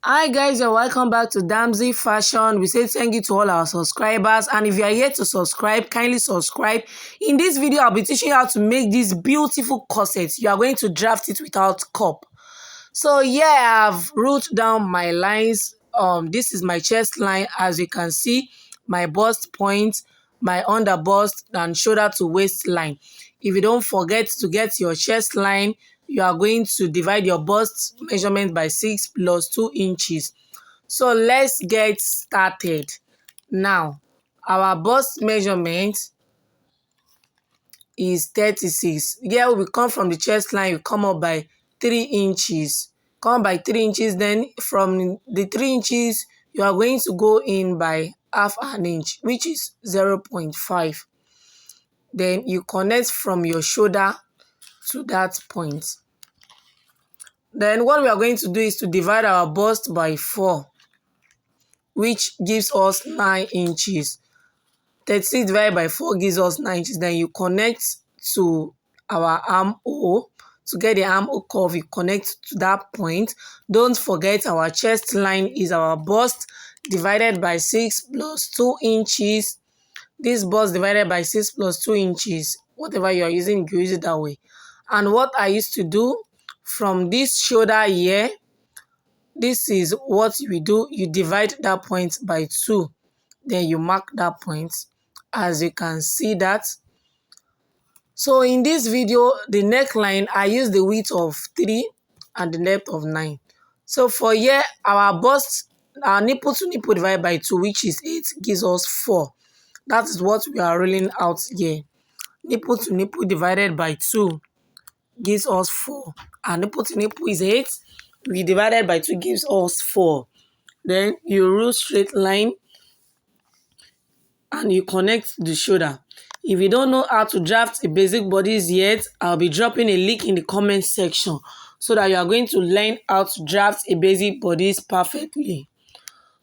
Hi guys, and welcome back to Damsey Fashion. We say thank you to all our subscribers, and if you are yet to subscribe, kindly subscribe. In this video, I'll be teaching you how to make this beautiful corset. You are going to draft it without cup. So yeah, I've wrote down my lines. This is my chest line. As you can see, my bust point, my underbust, and shoulder to waist line. If you don't forget to get your chest line, you are going to divide your bust measurement by 6 plus 2 inches. So let's get started. Now, our bust measurement is 36. Here we come from the chest line, you come up by 3 inches. Come by 3 inches, then from the 3 inches, you are going to go in by half an inch, which is 0.5. Then you connect from your shoulder to that point. Then what we are going to do is to divide our bust by 4, which gives us 9 inches. 36 divided by 4 gives us 9 inches. Then you connect to our armhole. To get the armhole curve, you connect to that point. Don't forget our chest line is our bust divided by 6 plus 2 inches. This bust divided by 6 plus 2 inches. Whatever you are using, you use it that way. And what I used to do from this shoulder here, this is what you do. You divide that point by 2. Then you mark that point, as you can see that. So in this video, the neckline, I use the width of 3 and the depth of 9. So for here, our bust, our nipple to nipple divided by 2, which is 8, gives us 4. That is what we are rolling out here. Nipple to nipple divided by 2 gives us 4. And nipple to nipple is 8. We divided by 2 gives us 4. Then you rule straight line and you connect the shoulder. If you don't know how to draft a basic bodice yet, I'll be dropping a link in the comment section so that you are going to learn how to draft a basic bodice perfectly.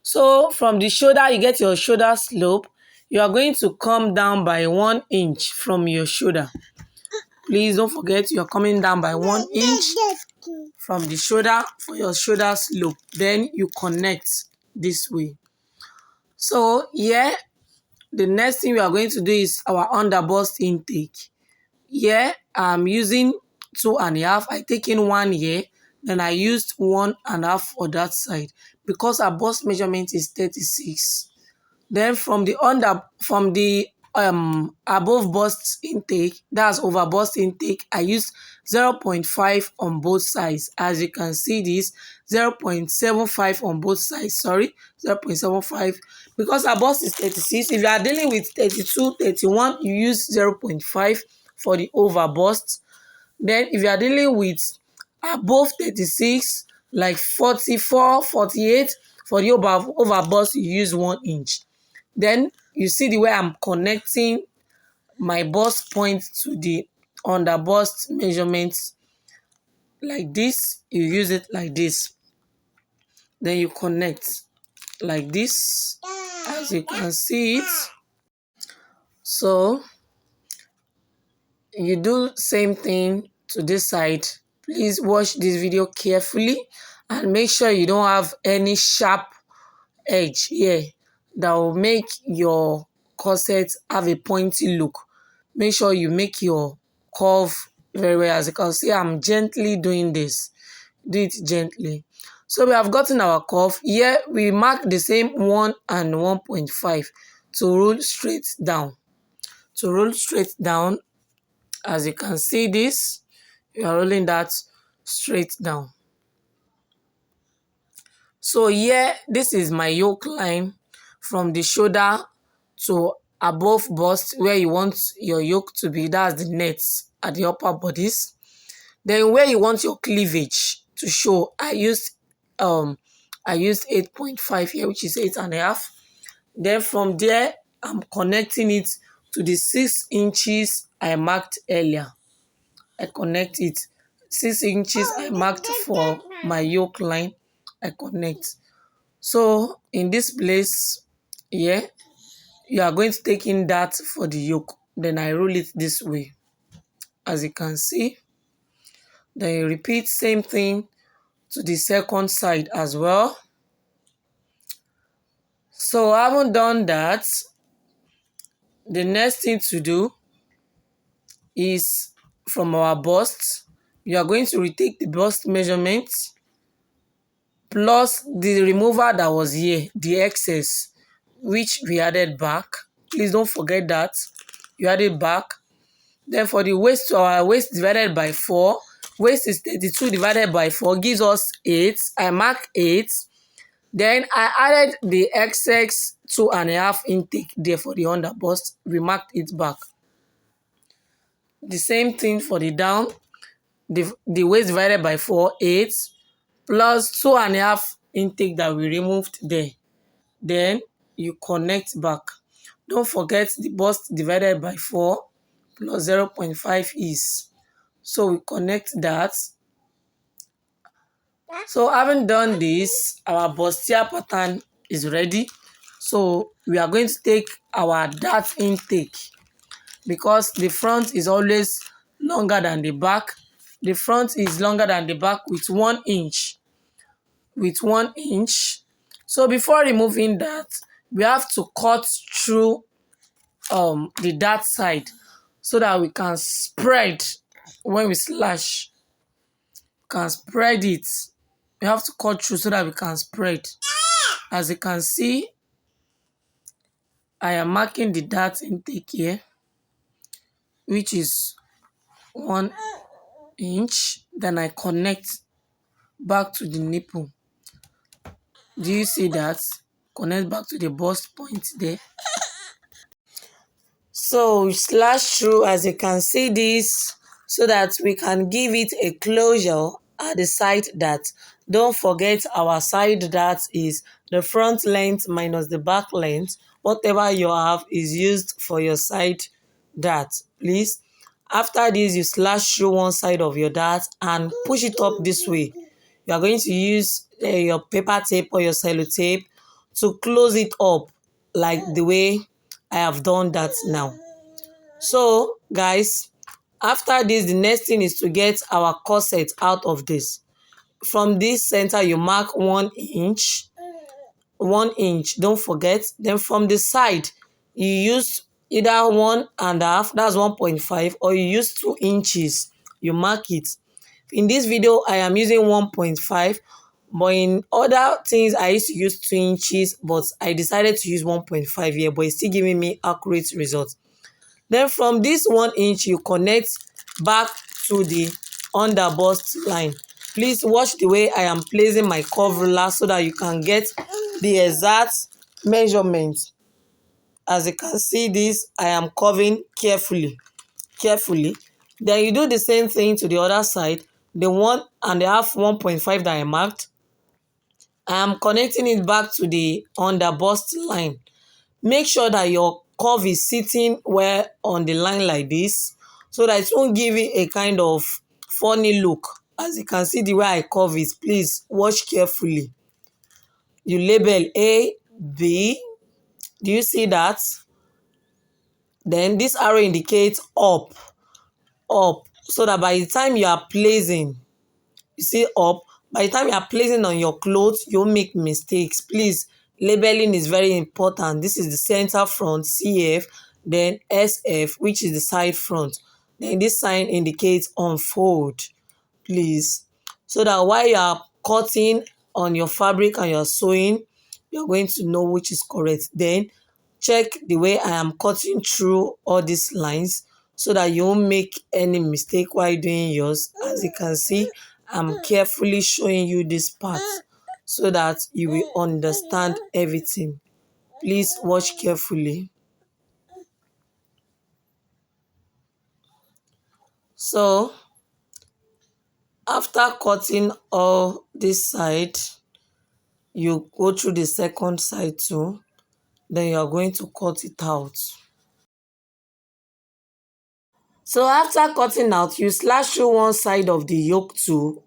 So from the shoulder, you get your shoulder slope. You are going to come down by 1 inch from your shoulder. Please don't forget you are coming down by 1 inch from the shoulder for your shoulder slope. Then you connect this way. So here, the next thing we are going to do is our underbust intake. Here, I'm using 2.5. I take in 1 here, then I used 1.5 for that side because our bust measurement is 36. Then from the above bust intake, that's over bust intake, I used 0.5 on both sides. As you can see, this 0.75 on both sides. 0.75, because our bust is 36. If you are dealing with 32, 31, you use 0.5 for the over bust. Then if you are dealing with above 36, like 44, 48, for the over bust, you use 1 inch. Then you see the way I'm connecting my bust point to the underbust measurements like this. You use it like this. Then you connect like this, as you can see it. So you do same thing to this side. Please watch this video carefully and make sure you don't have any sharp edge here that will make your corset have a pointy look. Make sure you make your curve very well. As you can see, I'm gently doing this. Do it gently. So we have gotten our curve. Here we mark the same 1 and 1.5 to roll straight down. To roll straight down, as you can see this, you are rolling that straight down. So here, this is my yoke line from the shoulder to above bust where you want your yoke to be. That's the net at the upper bodice. Then where you want your cleavage to show, I used 8.5 here, which is 8.5. Then from there, I'm connecting it to the 6 inches I marked earlier. I connect it. 6 inches I marked for my yoke line. I connect. So in this place here, you are going to take in that for the yoke. Then I roll it this way, as you can see. Then you repeat same thing to the second side as well. So having done that, the next thing to do is from our bust, you are going to retake the bust measurement plus the remover that was here, the excess, which we added back. Please don't forget that you added back. Then for the waist, our waist divided by 4, waist is 32 divided by 4 gives us 8. I mark 8. Then I added the XX 2.5 intake there for the underbust. We marked it back. The same thing for the down. The waist divided by 4, 8 plus 2.5 intake that we removed there. Then you connect back. Don't forget the bust divided by 4 plus 0.5 is. So we connect that. So having done this, our bustier pattern is ready. So we are going to take our dart intake because the front is always longer than the back. The front is longer than the back with 1 inch. With 1 inch. So before removing that, we have to cut through the dart side so that we can spread when we slash. Can spread it. We have to cut through so that we can spread. As you can see, I am marking the dart intake here, which is 1 inch. Then I connect back to the nipple. Do you see that? Connect back to the bust point there. So we slash through, as you can see this, so that we can give it a closure at the side dart. Don't forget our side dart is the front length minus the back length. Whatever you have is used for your side dart, please. After this, you slash through one side of your dart and push it up this way. You are going to use your paper tape or your sellotape to close it up like the way I have done that now. So guys, after this, the next thing is to get our corset out of this. From this center, you mark 1 inch. 1 inch, don't forget. Then from the side, you use either 1.5, that's 1.5, or you use 2 inches. You mark it. In this video, I am using 1.5, but in other things, I used to use 2 inches, but I decided to use 1.5 here, but it's still giving me accurate results. Then from this 1 inch, you connect back to the underbust line. Please watch the way I am placing my curve ruler so that you can get the exact measurement. As you can see this, I am curving carefully. Then you do the same thing to the other side. The 1.5, 1.5 that I marked, I am connecting it back to the underbust line. Make sure that your curve is sitting well on the line like this so that it won't give it a kind of funny look. As you can see the way I curve it, please watch carefully. You label A, B. Do you see that? Then this arrow indicates up, so that by the time you are placing, you see up, by the time you are placing on your clothes, you'll make mistakes. Please, labeling is very important. This is the center front, CF, then SF, which is the side front. Then this sign indicates unfold, please. So that while you are cutting on your fabric and you're sewing, you're going to know which is correct. Then check the way I am cutting through all these lines so that you won't make any mistake while doing yours. As you can see, I'm carefully showing you this part so that you will understand everything. Please watch carefully. So after cutting all this side, you go through the second side too. Then you are going to cut it out. So after cutting out, you slash through one side of the yoke to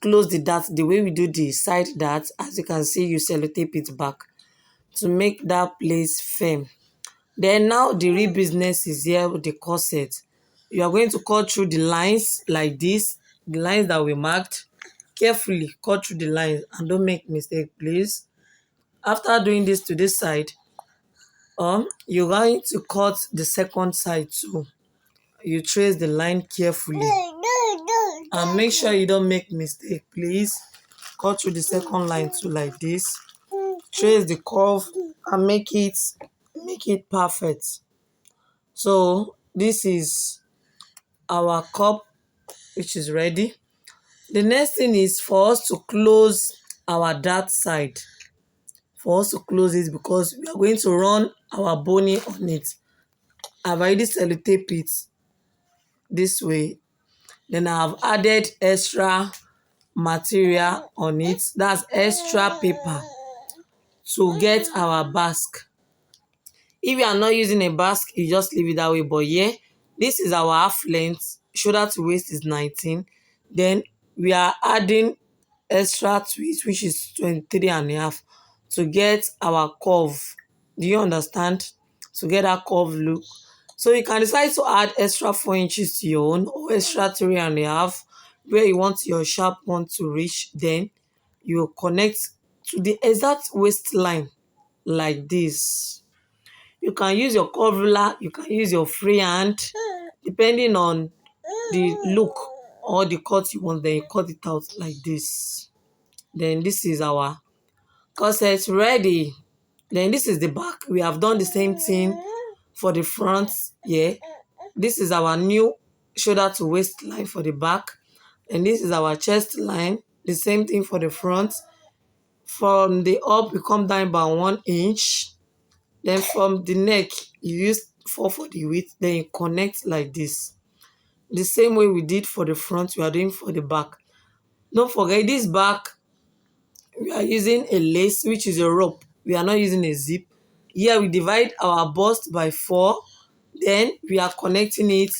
close the dart the way we do the side dart. As you can see, you sellotape it back to make that place firm. Then now the real business is here with the corset. You are going to cut through the lines like this, the lines that we marked. Carefully cut through the lines and don't make mistake, please. After doing this to this side, you're going to cut the second side too. You trace the line carefully and make sure you don't make mistake, please. Cut through the second line too like this. Trace the curve and make it perfect. So this is our cup, which is ready. The next thing is for us to close our dart side. For us to close it, because we are going to run our boning on it. I've already sellotape it this way. Then I've added extra material on it. That's extra paper to get our basque. If you are not using a basque, you just leave it that way. But yeah, this is our half length. Shoulder to waist is 19. Then we are adding extra to it, which is 23 and a half, to get our curve. Do you understand? To get that curve look. So you can decide to add extra 4 inches to your own, or extra 3.5, where you want your sharp one to reach. Then you connect to the exact waistline like this. You can use your curve ruler, you can use your free hand, depending on the look or the cut you want. Then you cut it out like this. Then this is our corset ready. Then this is the back. We have done the same thing for the front. Yeah, this is our new shoulder to waist line for the back, and this is our chest line. The same thing for the front. From the up, we come down by 1 inch. Then from the neck, you use 4 for the width. Then you connect like this. The same way we did for the front, we are doing for the back. Don't forget, this back, we are using a lace, which is a rope. We are not using a zip. Here we divide our bust by 4. Then we are connecting it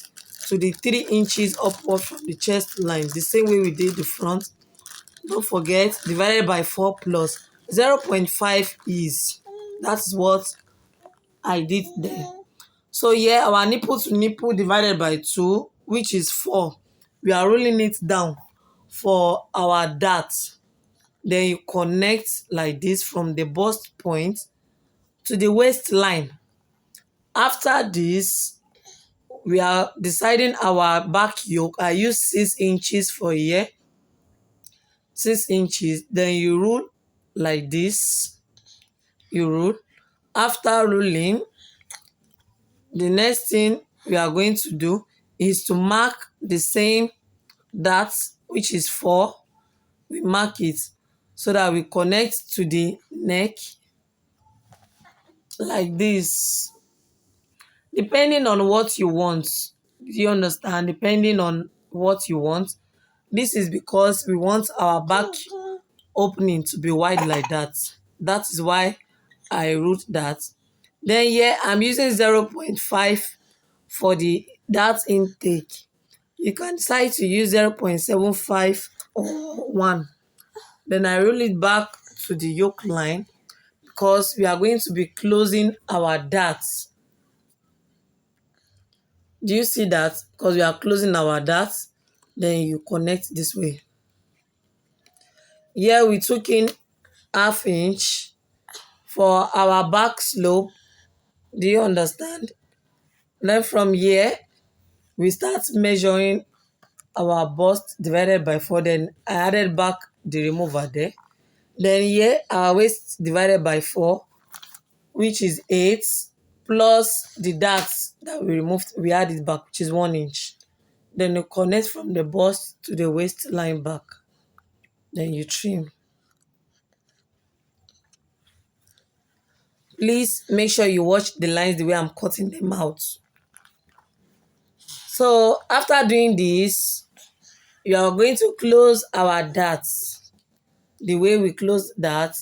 to the 3 inches upward from the chest line, the same way we did the front. Don't forget, divided by 4 plus 0.5 is. That's what I did there. So yeah, our nipple to nipple divided by 2, which is 4. We are rolling it down for our dart. Then you connect like this from the bust point to the waistline. After this, we are deciding our back yoke. I use 6 inches for here. 6 inches. Then you rule like this. You rule. After ruling, the next thing we are going to do is to mark the same dart, which is 4. We mark it so that we connect to the neck like this. Depending on what you want. Do you understand? Depending on what you want. This is because we want our back opening to be wide like that. That is why I wrote that. Then here I'm using 0.5 for the dart intake. You can decide to use 0.75 or 1. Then I roll it back to the yoke line, because we are going to be closing our darts. Do you see that? Because we are closing our darts, then you connect this way. Here we took in ½ inch for our back slope. Do you understand? Then from here, we start measuring our bust divided by 4. Then I added back the remover there. Then here, our waist divided by 4, which is 8, plus the darts that we removed, we add it back, which is 1 inch. Then you connect from the bust to the waistline back. Then you trim. Please make sure you watch the lines the way I'm cutting them out. So after doing this, you are going to close our darts the way we close that.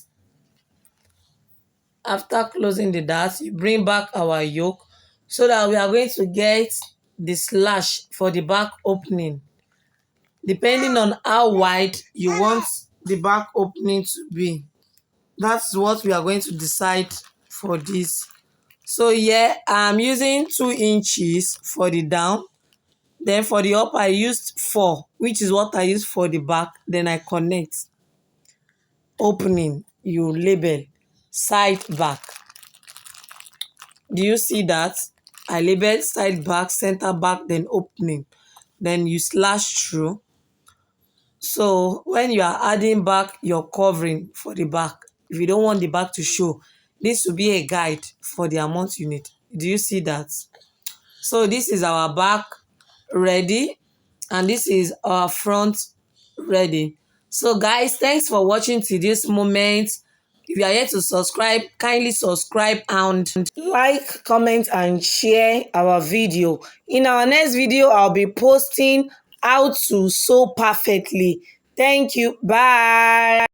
After closing the darts, you bring back our yoke so that we are going to get the slash for the back opening. Depending on how wide you want the back opening to be. That's what we are going to decide for this. So yeah, I'm using 2 inches for the down. Then for the up, I used 4, which is what I used for the back. Then I connect. Opening, you label side back. Do you see that? I labeled side back, center back, then opening. Then you slash through. So when you are adding back your covering for the back, if you don't want the back to show, this will be a guide for the amount you need. Do you see that? So this is our back ready, and this is our front ready. So guys, thanks for watching to this moment. If you are yet to subscribe, kindly subscribe and like, comment and share our video. In our next video, I'll be posting how to sew perfectly. Thank you. Bye.